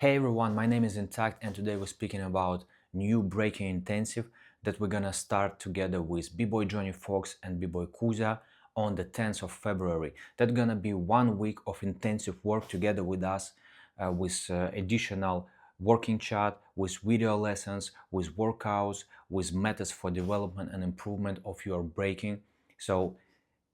Hey everyone, my name is Intact and today we're speaking about new breaking intensive that we're gonna start together with Bboy JohnnyFox and Bboy Kuzya on the 10th of February. That's gonna be 1 week of intensive work together with us with additional working chat, with video lessons, with workouts, with methods for development and improvement of your breaking. So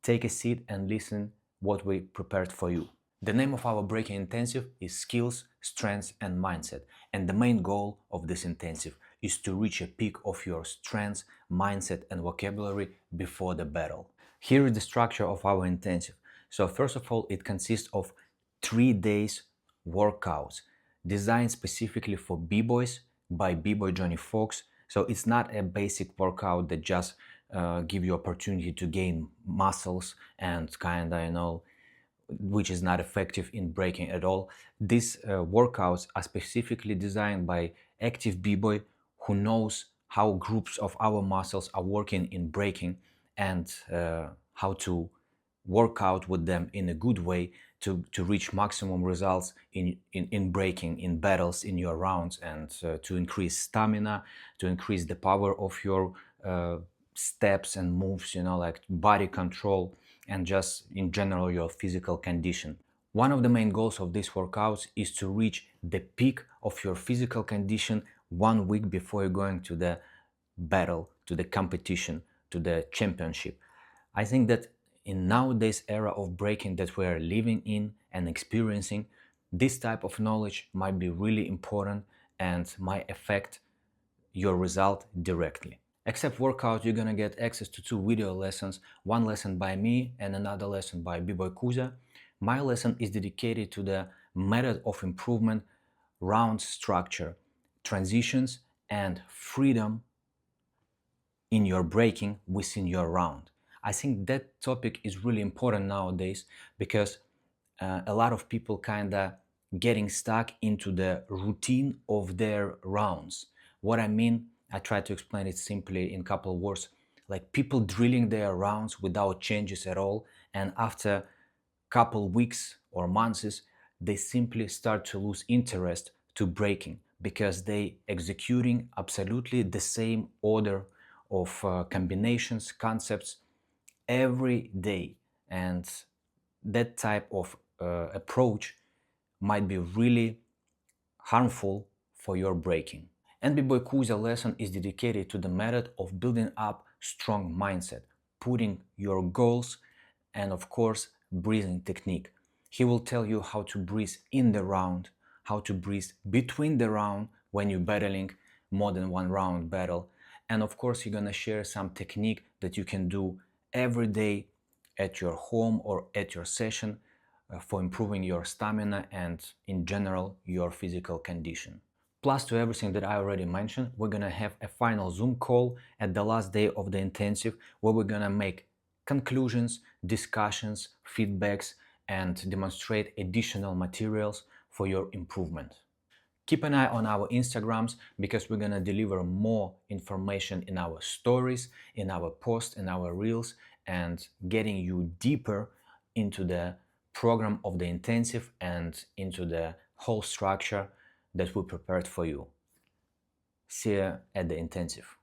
take a seat and listen what we prepared for you. The name of our breaking intensive is Skills, Strengths and Mindset, and the main goal of this intensive is to reach a peak of your strengths, mindset and vocabulary before the battle. Here is the structure of our intensive. So first of all, it consists of 3 days workouts designed specifically for b-boys by Bboy JohnnyFox. So it's not a basic workout that just give you opportunity to gain muscles and which is not effective in breaking at all. These workouts are specifically designed by active b-boy who knows how groups of our muscles are working in breaking and how to work out with them in a good way to reach maximum results in breaking, in battles, in your rounds, and to increase stamina, to increase the power of your steps and moves, like body control and just in general your physical condition. One of the main goals of these workouts is to reach the peak of your physical condition 1 week before you're going to the battle, to the competition, to the championship. I think that in nowadays era of breaking that we are living in and experiencing, this type of knowledge might be really important and might affect your result directly. Except workout, you're gonna get access to 2 video lessons, one lesson by me and another lesson by Bboy Kuzya. My lesson is dedicated to the method of improvement, round structure, transitions and freedom in your breaking within your round. I think that topic is really important nowadays because a lot of people kinda getting stuck into the routine of their rounds. What I mean, I try to explain it simply in a couple of words. Like people drilling their rounds without changes at all, and after couple weeks or months, they simply start to lose interest to breaking because they executing absolutely the same order of combinations, concepts every day, and that type of approach might be really harmful for your breaking. And Bboy Kuzya lesson is dedicated to the method of building up strong mindset, putting your goals and of course breathing technique. He will tell you how to breathe in the round, how to breathe between the round when you're battling more than one round battle, and of course he's gonna share some technique that you can do every day at your home or at your session for improving your stamina and in general your physical condition. Plus to everything that I already mentioned, we're gonna have a final Zoom call at the last day of the intensive where we're gonna make conclusions, discussions, feedbacks and demonstrate additional materials for your improvement. Keep an eye on our Instagrams because we're gonna deliver more information in our stories, in our posts, in our reels, and getting you deeper into the program of the intensive and into the whole structure that we prepared for you. See you at the intensive.